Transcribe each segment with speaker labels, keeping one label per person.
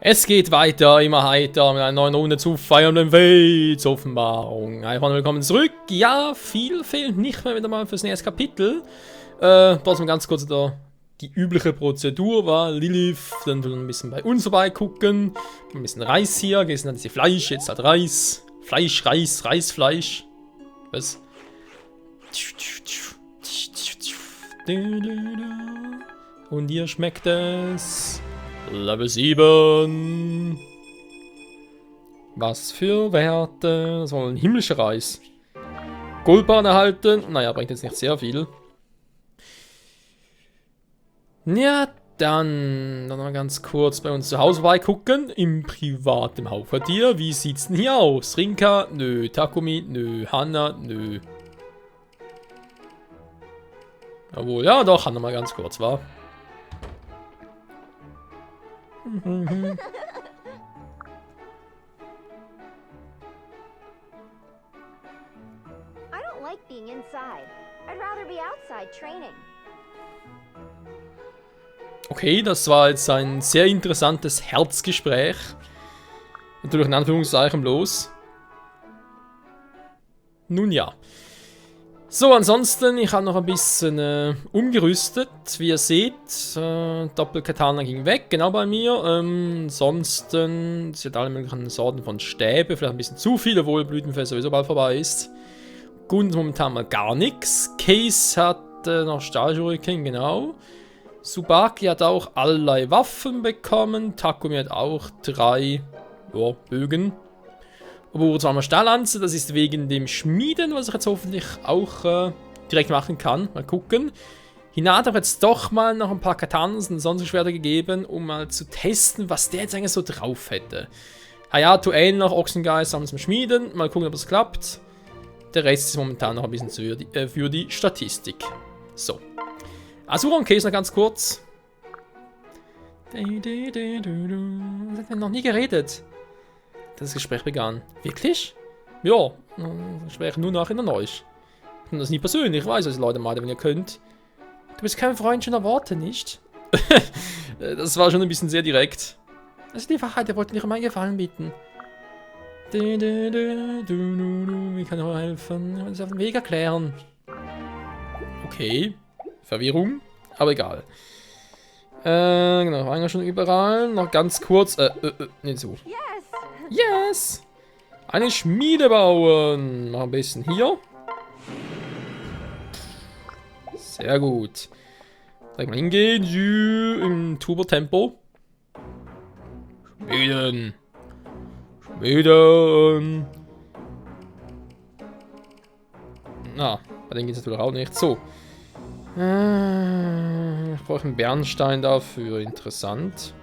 Speaker 1: Es geht weiter, immer heiter, mit einer neuen Runde zu feiernden Fates-Offenbarung. Einfach willkommen zurück. Ja, viel fehlt nicht mehr wieder mal fürs nächste Kapitel. Trotzdem ganz kurz die übliche Prozedur war Lilith, dann will ein bisschen bei uns vorbeigucken. Ein bisschen Reis hier, gestern hat sie Fleisch, jetzt halt Reis. Fleisch, Reis, Reisfleisch. Was? Und hier schmeckt es. Level 7. Was für Werte? Das war ein himmlischer Reis. Goldbahn erhalten. Naja, bringt jetzt nicht sehr viel. Ja, dann mal ganz kurz bei uns zu Hause beigucken. Im privaten Hauptquartier. Wie sieht's denn hier aus? Rinka? Nö. Takumi? Nö. Hanna? Nö. Jawohl, ja doch, Hanna mal ganz kurz, war.
Speaker 2: I don't like being inside. I'd rather be outside training.
Speaker 1: Okay, das war jetzt ein sehr interessantes Herzgespräch. Natürlich in Anführungszeichen bloß. Nun ja. So, ansonsten, ich habe noch ein bisschen umgerüstet. Wie ihr seht, Doppelkatana ging weg, genau bei mir. Ansonsten, sie hat alle möglichen Sorten von Stäbe, vielleicht ein bisschen zu viel, obwohl Blütenfest sowieso bald vorbei ist. Gund momentan mal gar nichts. Case hat noch Stahlschuriken, genau. Tsubaki hat auch allerlei Waffen bekommen. Takumi hat auch 3 Bögen. Obwohl zwar mal Stahllanze, das ist wegen dem Schmieden, was ich jetzt hoffentlich auch direkt machen kann. Mal gucken. Hinata hat jetzt doch mal noch ein paar Katanas und sonstige Schwerter gegeben, um mal zu testen, was der jetzt eigentlich so drauf hätte. Hayato noch Ochsengeist haben zum Schmieden. Mal gucken, ob das klappt. Der Rest ist momentan noch ein bisschen für die Statistik. So. Asura und Case noch ganz kurz. Was hat denn noch nie geredet? Das Gespräch begann. Wirklich? Ja, das Gespräch nur nach in der Neusch. Ich finde das nie persönlich, ich weiß es, Leute, mal, wenn ihr könnt. Du bist kein Freund schöner Worte, nicht? Das war schon ein bisschen sehr direkt. Also die Wahrheit, er wollte nicht um einen Gefallen bitten. Wie kann ich euch helfen? Ich will es auf den Weg erklären. Okay. Verwirrung, aber egal. Genau, waren wir schon überall. Noch ganz kurz, nicht so. Yes! Eine Schmiede bauen. Noch ein bisschen hier. Sehr gut. Soll ich mal hingehen? Im Turbo-Tempo. Schmieden. Schmieden. Na, bei denen geht es natürlich auch nicht. So. Ich brauche einen Bernstein dafür. Interessant.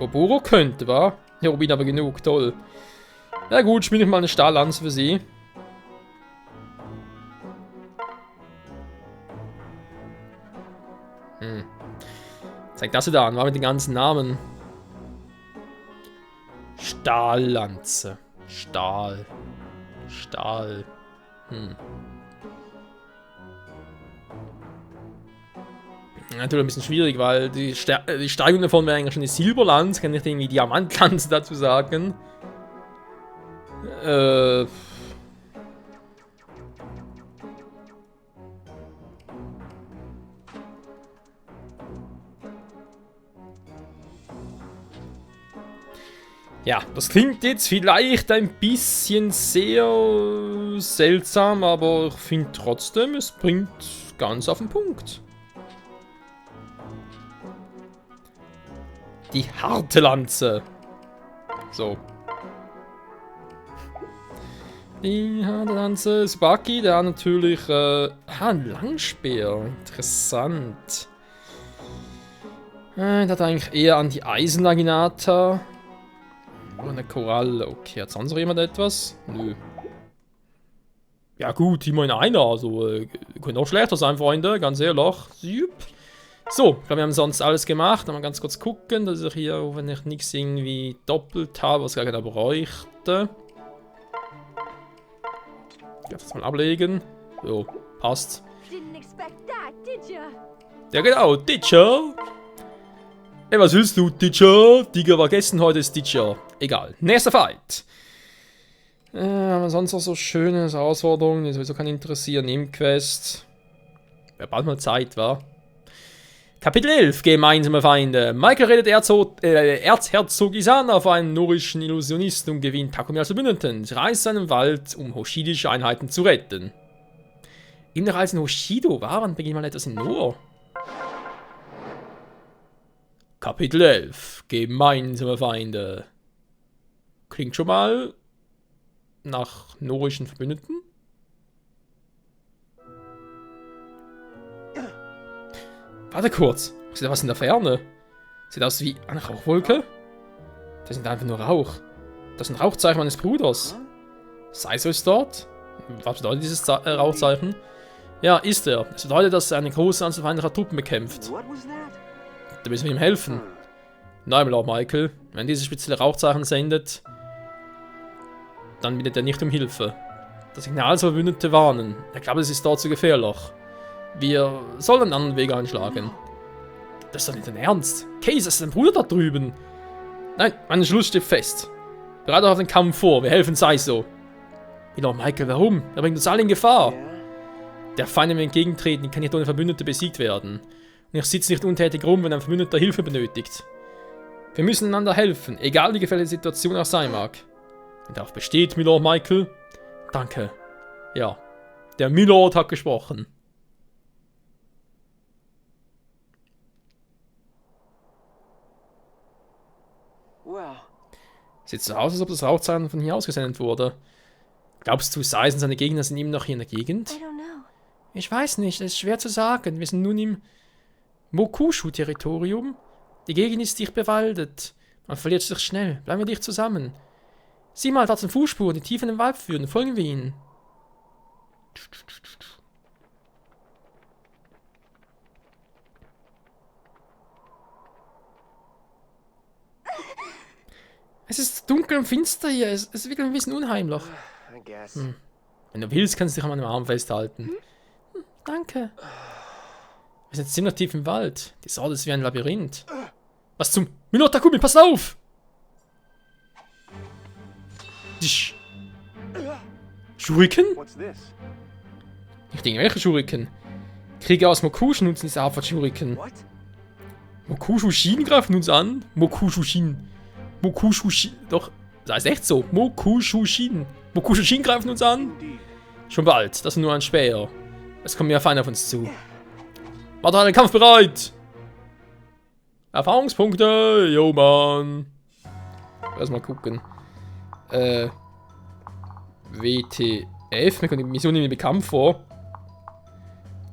Speaker 1: Oburo könnte, wa? Ja, Rubin aber genug. Toll. Na gut, schmiede ich mal eine Stahllanze für sie. Zeig das wieder an, war mit den ganzen Namen. Stahllanze. Stahl. Stahl. Natürlich ein bisschen schwierig, weil die Steigung davon wäre eigentlich schon eine Silberlanze, kann ich irgendwie Diamantlanze dazu sagen. Ja, das klingt jetzt vielleicht ein bisschen sehr seltsam, aber ich finde trotzdem, es bringt ganz auf den Punkt. Die harte Lanze. So. Die harte Lanze. Tsubaki, der hat natürlich ein Langspeer. Interessant. Der hat eigentlich eher an die Eisenlaginata. Oder eine Koralle. Okay, hat sonst noch jemand etwas? Nö. Ja gut, immerhin einer. Also, könnte auch schlechter sein, Freunde. Ganz ehrlich. So, ich glaube, wir haben sonst alles gemacht. Mal ganz kurz gucken, dass ich hier, wenn ich nichts irgendwie doppelt habe, was ich gerade bräuchte. Ich darf das mal ablegen. So, passt. Ja genau, did you? Ey, was willst du, Teacher? Digga war gestern, heute ist Teacher. Egal. Nächster Fight. Haben wir sonst noch so schöne Herausforderungen, die sowieso keinen interessieren. Nebenquest. Wäre bald mal Zeit, wa? Kapitel 11. Gemeinsame Feinde. Michael redet Erzherzog Isana auf einen norischen Illusionisten und gewinnt Takumi als Verbündeten. Sie reist zu einem Wald, um hoshidische Einheiten zu retten. In der Reise in Hoshido war, wann beginnt mal etwas in Nor? Kapitel 11. Gemeinsame Feinde. Klingt schon mal nach norischen Verbündeten. Warte kurz. Sieht da was in der Ferne? Sieht aus wie eine Rauchwolke? Das sind einfach nur Rauch. Das sind Rauchzeichen meines Bruders. Saizo ist dort? Was bedeutet dieses Rauchzeichen? Ja, ist er. Es bedeutet, dass er eine große Anzahl feindlicher Truppen bekämpft. Da müssen wir ihm helfen. Nein, Lord Michael. Wenn dieses spezielle Rauchzeichen sendet, dann bittet er nicht um Hilfe. Das Signal soll Verbündete warnen. Ich glaube, es ist dort zu gefährlich. Wir sollen einen anderen Weg einschlagen. Das ist doch nicht dein Ernst. Case, das ist dein Bruder da drüben. Nein, mein Schluss steht fest. Bereitet euch auf den Kampf vor. Wir helfen Saizo. Lord Michael, warum? Er bringt uns alle in Gefahr. Der Feind, dem wir entgegentreten, kann nicht ohne Verbündete besiegt werden. Und ich sitze nicht untätig rum, wenn ein Verbündeter Hilfe benötigt. Wir müssen einander helfen, egal wie gefährlich die Situation auch sein mag. Wenn darauf besteht, Milord Michael. Danke. Ja, der Milord hat gesprochen. Sieht so aus, als ob das Rauchzeichen von hier aus gesendet wurde. Glaubst du, Saizo und seine Gegner sind immer noch hier in der Gegend? Ich weiß nicht, es ist schwer zu sagen. Wir sind nun im Mokushu-Territorium. Die Gegend ist dicht bewaldet. Man verliert sich schnell. Bleiben wir dicht zusammen. Sieh mal, dort sind Fußspuren, die tief in den Wald führen. Folgen wir ihnen. Es ist dunkel und finster hier. Es ist wirklich ein bisschen unheimlich. Wenn du willst, kannst du dich an meinem Arm festhalten. Danke. Wir sind ziemlich tief im Wald. Die Sorte ist wie ein Labyrinth. Was zum... Milord Takumi, pass auf! Shuriken? Ich denke, welche Shuriken? Krieger aus Mokushu nutzen diese Art von Shuriken. Mokushu Shin greifen uns an? Mokushu Shin. Mokushu Shin. Doch, das heißt echt so. Mokushu Shin. Mokushu Shin greifen uns an? Schon bald. Das ist nur ein Späher. Es kommen mehr Feinde auf uns zu. Macht einen Kampf bereit! Erfahrungspunkte! Jo, Mann! Lass mal gucken. WTF? Mir kommt die Mission irgendwie bekannt vor.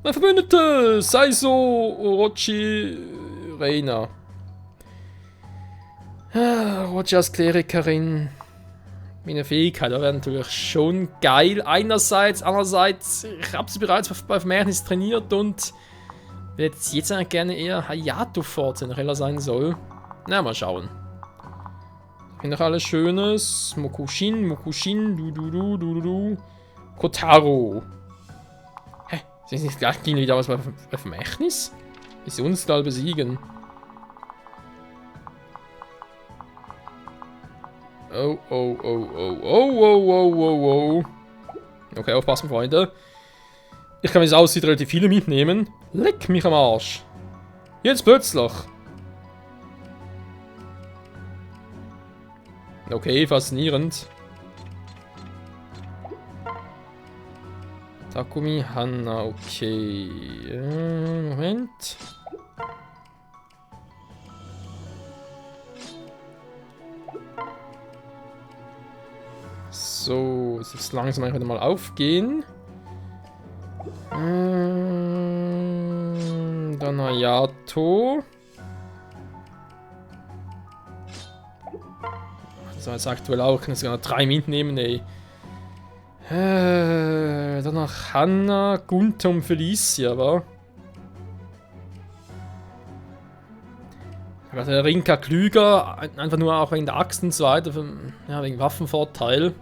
Speaker 1: Mein Verbündete! Saizo Orochi Reina. Orochi als Klerikerin. Meine Fähigkeit wäre natürlich schon geil. Einerseits, andererseits, ich habe sie bereits bei Vermächtnis trainiert und will jetzt eigentlich gerne eher Hayato fortsetzen sein soll. Na, mal schauen. Ich finde noch alles Schönes. Mokushin, du. Kotaro. Hä? Sind nicht gleich gegen wie damals bei Vermächtnis? Missionsgall besiegen. Oh. Okay, aufpassen, Freunde. Ich kann, wie es aussieht, relativ viele mitnehmen. Leck mich am Arsch. Jetzt plötzlich. Okay, faszinierend. Takumi, Hanna, okay. Moment. So, es ist langsam einfach mal aufgehen. Dann Hayato. So, jetzt aktuell auch. Ich kann sogar noch 3 mitnehmen, ey. Dann noch Hanna, Gunther und Felicia, wa? Der Rinka klüger, einfach nur auch wegen der Axt und so weiter, ja, wegen Waffenvorteil.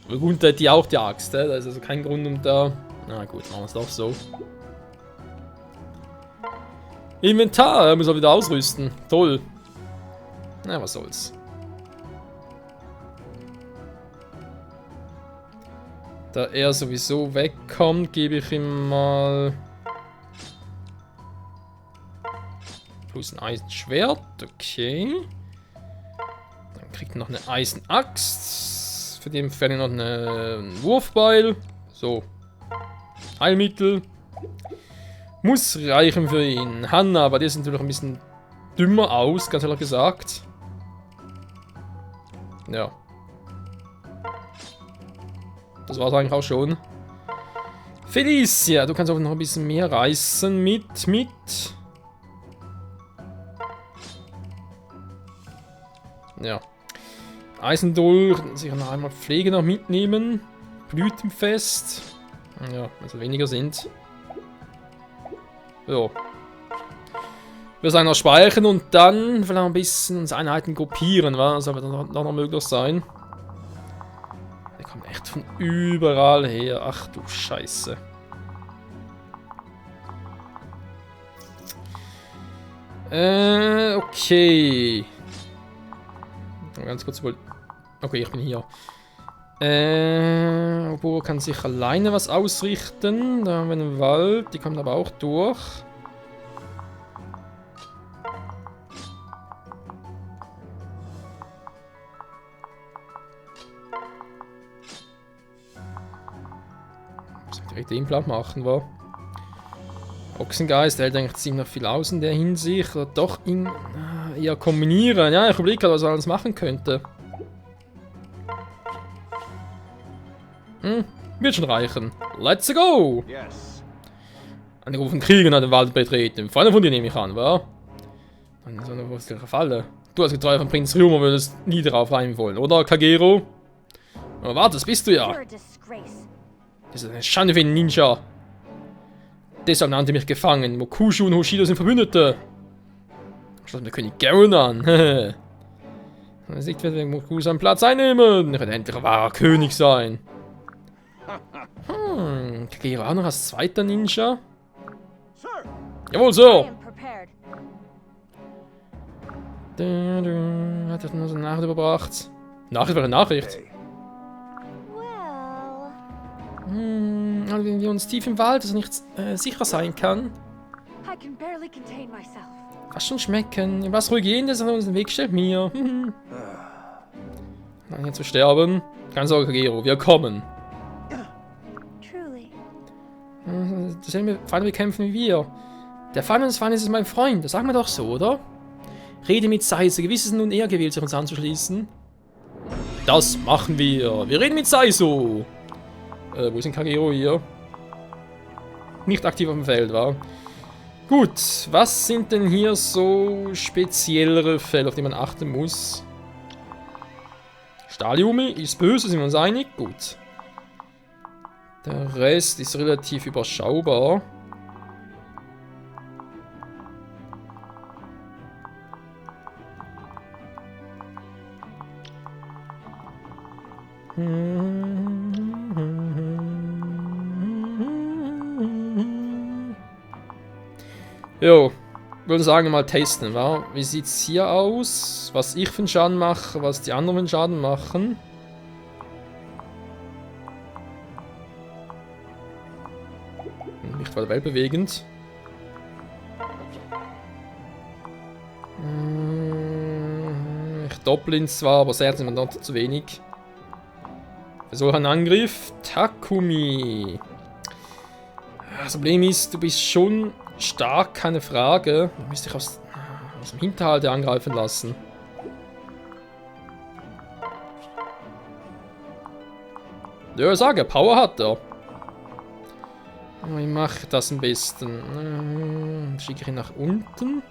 Speaker 1: Aber Gunther hat die auch die Axt, da ist also kein Grund, um da... Na gut, machen wir es doch so. Inventar, er muss er wieder ausrüsten. Toll. Na, was soll's. Da er sowieso wegkommt, gebe ich ihm mal plus ein Eisenschwert. Okay. Dann kriegt er noch eine Eisenaxt. Für den fällt noch einen Wurfbeil. So. Heilmittel. Muss reichen für ihn. Hanna, aber der sieht natürlich ein bisschen dümmer aus, ganz ehrlich gesagt. Ja. Das war's eigentlich auch schon. Felicia, du kannst auch noch ein bisschen mehr reißen mit. Ja. Eisendolch, sicher noch einmal Pflege noch mitnehmen. Blütenfest. Ja, also weniger sind. Ja. Wir sagen noch speichern und dann vielleicht ein bisschen uns Einheiten gruppieren, wa? Das soll dann noch möglich sein. Der kommt echt von überall her. Ach du Scheiße. Okay. Ganz kurz wohl. Okay, ich bin hier. Obwohl kann sich alleine was ausrichten. Da haben wir einen Wald, die kommt aber auch durch. Muss ich direkt den Plan machen, wa? Ochsengeist hält eigentlich ziemlich viel aus in der Hinsicht. Oder doch eher kombinieren. Ja, ich überlege gerade, was er alles machen könnte. Wird schon reichen. Let's go!
Speaker 3: Yes.
Speaker 1: Eine Gruppe von Kriegern hat den Wald betreten. Vor allem von dir nehme ich an, wa? Dann so eine wurzelige Falle. Du als Getreuer von Prinz Ryoma würdest nie darauf rein wollen, oder, Kagero? Aber warte, das bist du ja.
Speaker 2: You're a disgrace.
Speaker 1: Das ist eine Schande für einen Ninja. Deshalb nannte mich gefangen. Mokushu und Hoshido sind Verbündete. Schloss mir König Garon an. Man sieht, wird Mokushu seinen Platz einnehmen. Er wird endlich ein wahrer König sein. Kagero auch noch als zweiter Ninja.
Speaker 3: Sir.
Speaker 1: Jawohl,
Speaker 2: I
Speaker 1: Sir.
Speaker 2: am prepared.
Speaker 1: Hat er nur so eine Nachricht überbracht? Nachricht war eine Nachricht.
Speaker 3: Hey.
Speaker 2: Well,
Speaker 1: Also wenn wir uns tief im Wald, also nicht sicher sein kann.
Speaker 2: I can barely contain myself.
Speaker 1: Fast schon schmecken. Was ruhig gehen, das an unseren Weg stellt mir. Nein, hier zu sterben. Keine Sorge, Kagero, wir kommen.
Speaker 2: Truly.
Speaker 1: Dasselbe Feinde bekämpfen wie wir. Der Feind unseres Feindes ist mein Freund, das sagen wir doch so, oder? Rede mit Saizo, gewiss ist nun er gewählt, sich uns anzuschließen. Das machen wir. Wir reden mit Saizo. Wo ist denn Kagero hier? Nicht aktiv auf dem Feld, wa? Gut, was sind denn hier so speziellere Fälle, auf die man achten muss? Stahljumi ist böse, sind wir uns einig? Gut. Der Rest ist relativ überschaubar. Jo, würde sagen, mal testen, wa? Wie sieht's hier aus? Was ich für einen Schaden mache, was die anderen für einen Schaden machen. Nicht weiter weltbewegend. Ich doppel ihn zwar, aber sehr sind wir noch zu wenig. Versuche einen Angriff. Takumi. Das Problem ist, du bist schon stark, keine Frage. Du müsst dich aus dem Hinterhalt angreifen lassen. Ja, ich sage, Power hat er. Wie mache ich das am besten? Schicke ich ihn nach unten.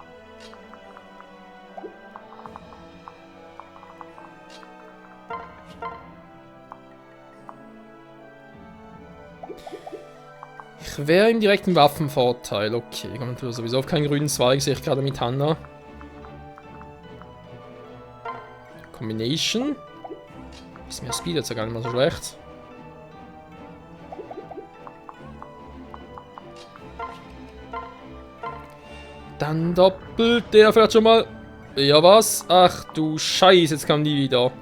Speaker 1: Ich wäre im direkten Waffenvorteil. Okay, ich komme sowieso auf keinen grünen Zweig, sehe ich gerade mit Hanna. Combination. Bisschen mehr Speed jetzt ja gar nicht mal so schlecht. Dann doppelt der vielleicht schon mal. Ja, was? Ach du Scheiße, jetzt kam die wieder.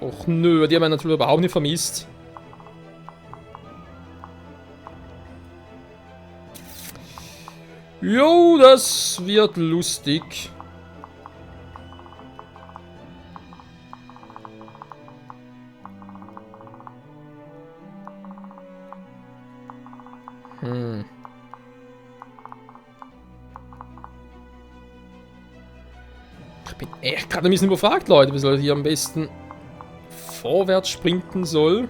Speaker 1: Och nö, die haben wir natürlich überhaupt nicht vermisst. Jo, das wird lustig. Ich bin echt gerade ein bisschen überfragt, Leute, wie soll ich hier am besten vorwärts sprinten soll.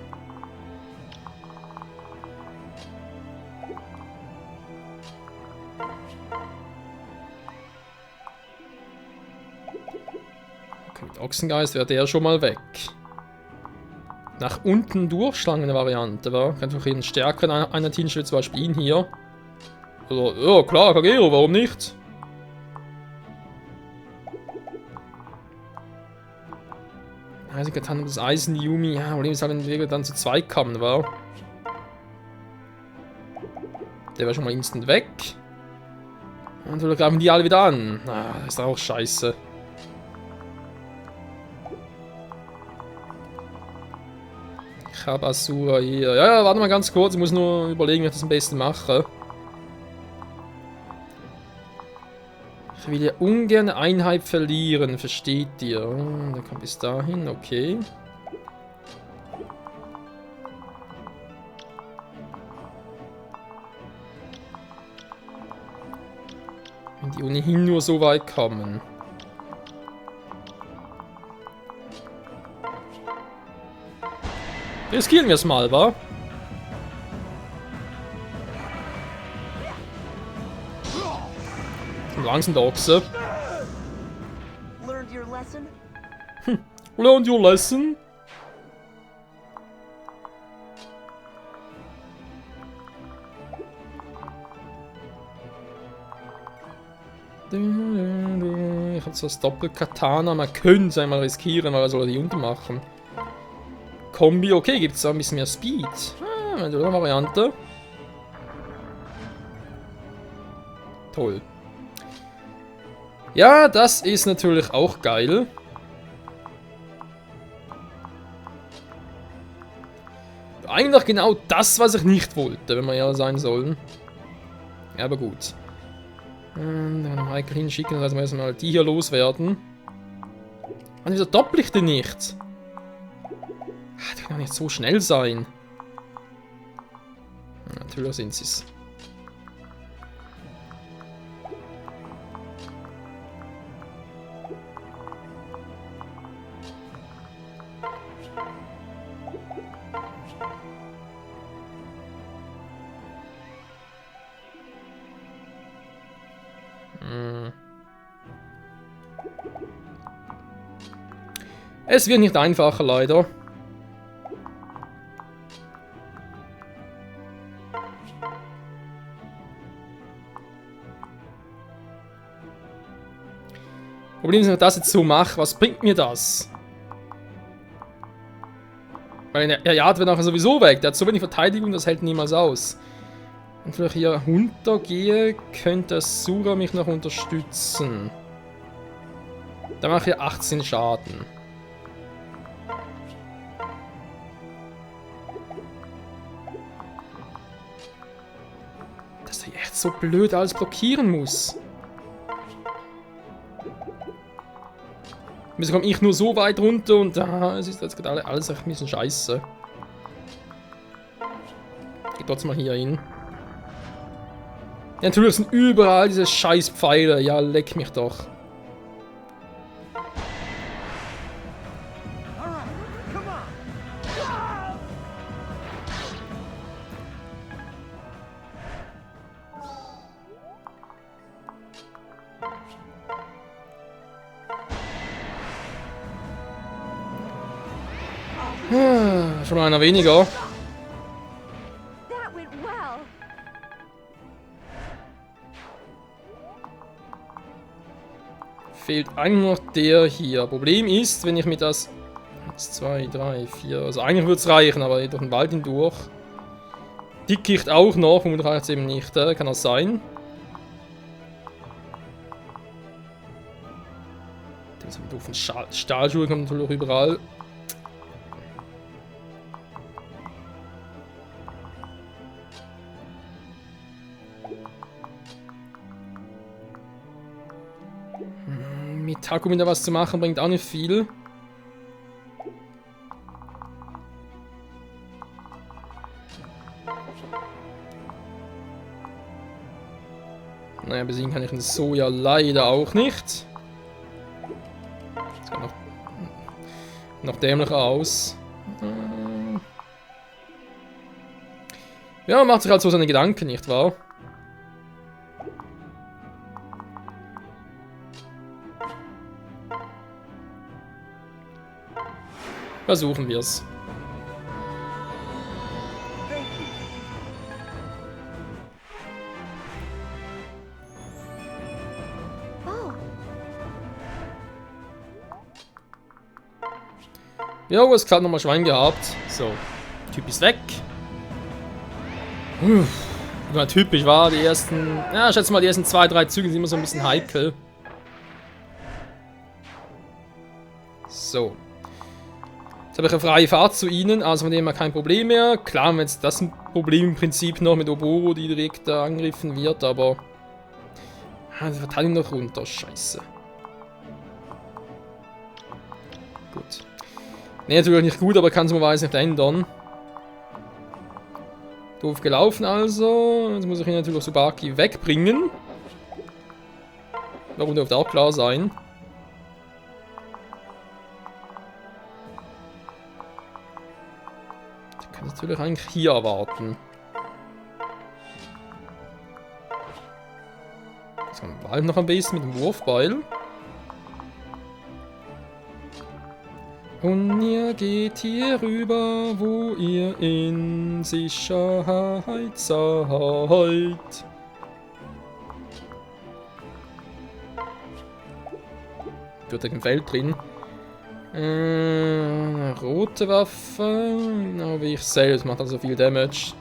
Speaker 1: Okay, mit Ochsengeist wäre der schon mal weg. Nach unten durchschlagen eine Variante, war? Kann einfach einen stärkeren einer hinstellen, zum Beispiel ihn hier. Also, ja klar, Kagero, warum nicht? Also getan das Eisen Yumi, ja, Problem ist halt, wenn wir dann zu zweit kamen, war. Der war schon mal instant weg. Und wir greifen die alle wieder an. Ah, das ist auch scheiße. Ich habe Asura hier. Ja, warte mal ganz kurz, ich muss nur überlegen, wie ich das am besten mache. Ich will ja ungern Einheit verlieren, versteht ihr? Oh, der kommt bis dahin, okay. Wenn die ohnehin nur so weit kommen. Riskieren wir es mal, wa? Langsam der Ochse.
Speaker 3: Learned your lesson?
Speaker 1: Learned your lesson? Ich hab so das Doppel-Katana, man könnte es einmal riskieren, weil er soll die unten machen. Kombi, okay, gibt es da ein bisschen mehr Speed. Eine Variante. Toll. Ja, das ist natürlich auch geil. Eigentlich genau das, was ich nicht wollte, wenn wir ja sein sollen. Ja, aber gut. Dann kann ich Michael hinschicken, dass wir erstmal die hier loswerden. Und wieso doppel ich den nicht? Die kann nicht so schnell sein. Natürlich sind sie es. Es wird nicht einfacher, leider. Problem ist, wenn ich das jetzt so mache, was bringt mir das? Weil der Yard wird nachher sowieso weg. Der hat so wenig Verteidigung, das hält niemals aus. Und wenn ich hier runtergehe, könnte Asura mich noch unterstützen. Dann mache ich hier 18 Schaden. Dass ich echt so blöd alles blockieren muss. Wieso komme ich nur so weit runter und es ist jetzt gerade alles ein bisschen scheiße. Ich geh trotzdem mal hier hin. Ja, natürlich sind überall diese scheiß Pfeile. Ja, leck mich doch. Schon mal einer weniger.
Speaker 2: That went well.
Speaker 1: Fehlt eigentlich noch der hier. Problem ist, wenn ich mir das... 1, 2, 3, 4... Also eigentlich würde es reichen, aber durch den Wald hindurch. Dickicht auch noch, und reicht es eben nicht. Kann das sein? Dann sind wir doofen Stahlschuhe, kommen natürlich auch überall. Mit Taku wieder was zu machen, bringt auch nicht viel. Naja, besiegen kann ich den Soja leider auch nicht. Das sieht noch dämlicher aus. Ja, man macht sich halt so seine Gedanken, nicht wahr? Versuchen wir es. Jo, es hat nochmal Schwein gehabt. So, Typ ist weg. War typisch, war die ersten, ja, ich schätze mal, die ersten 2, 3 Züge sind immer so ein bisschen heikel. So. Jetzt habe ich eine freie Fahrt zu ihnen, also von dem her kein Problem mehr. Klar haben wir jetzt das ein Problem im Prinzip noch mit Oboro, die direkt da angegriffen wird, aber... die Verteidigung noch runter, scheiße. Gut. Ne, natürlich nicht gut, aber kann es mal nicht ändern. Doof gelaufen also. Jetzt muss ich ihn natürlich Tsubaki wegbringen. Warum dürfte auch klar sein. Ich kann natürlich eigentlich hier erwarten. Jetzt haben wir bald noch am besten mit dem Wurfbeil. Und ihr geht hier rüber, wo ihr in Sicherheit seid. Wird im Feld drin. Rote Waffe. Genau wie ich selbst, macht also viel Damage.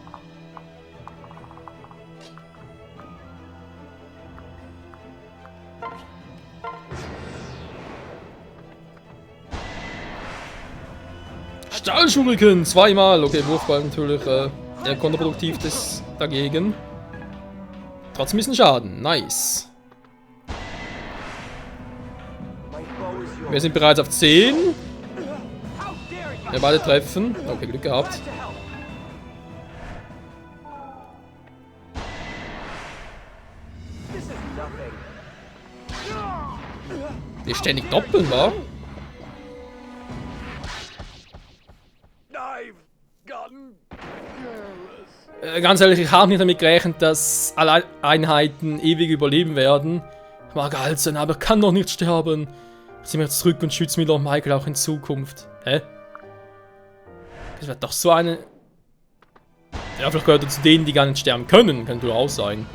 Speaker 1: Stahlschuriken, zweimal. Okay, Wurfball natürlich eher kontraproduktiv dagegen. Trotzdem ein bisschen Schaden. Nice. Wir sind bereits auf 10. Wir beide treffen. Okay, Glück gehabt. Die ständig doppeln, wa? Ganz ehrlich, ich habe nicht damit gerechnet, dass alle Einheiten ewig überleben werden. Ich mag alt sein, aber kann doch nicht sterben. Zieh mich jetzt zurück und schütze Miller und Michael auch in Zukunft. Hä? Das wird doch so eine... Ja, vielleicht gehört er zu denen, die gar nicht sterben können. Könnte doch auch sein.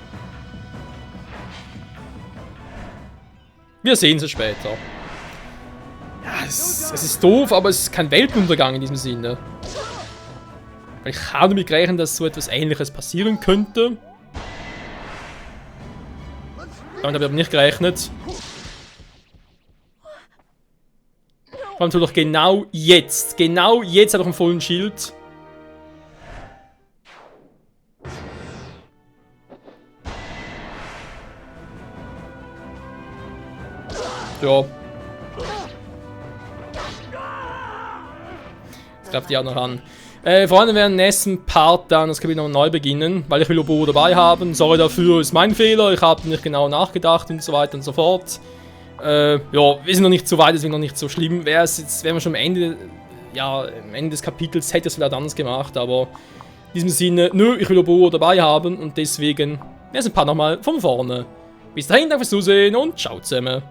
Speaker 1: Wir sehen es später. Ja, es ist doof, aber es ist kein Weltuntergang in diesem Sinne. Ich habe damit gerechnet, dass so etwas Ähnliches passieren könnte. Damit habe ich aber nicht gerechnet. Vor allem natürlich genau jetzt. Genau jetzt habe ich einen vollen Schild. Ja. Jetzt greift die auch noch an. Vor allem werden im nächsten Part dann das Kapitel noch neu beginnen, weil ich will Oboro dabei haben. Sorry dafür, ist mein Fehler. Ich habe nicht genau nachgedacht und so weiter und so fort. Ja, wir sind noch nicht so weit, deswegen noch nicht so schlimm. Wären wir schon am Ende, ja, am Ende des Kapitels, hätte ich es vielleicht anders gemacht, aber in diesem Sinne, nö, ich will Oboro dabei haben und deswegen, nächsten Part nochmal von vorne. Bis dahin, danke fürs Zusehen und ciao zusammen.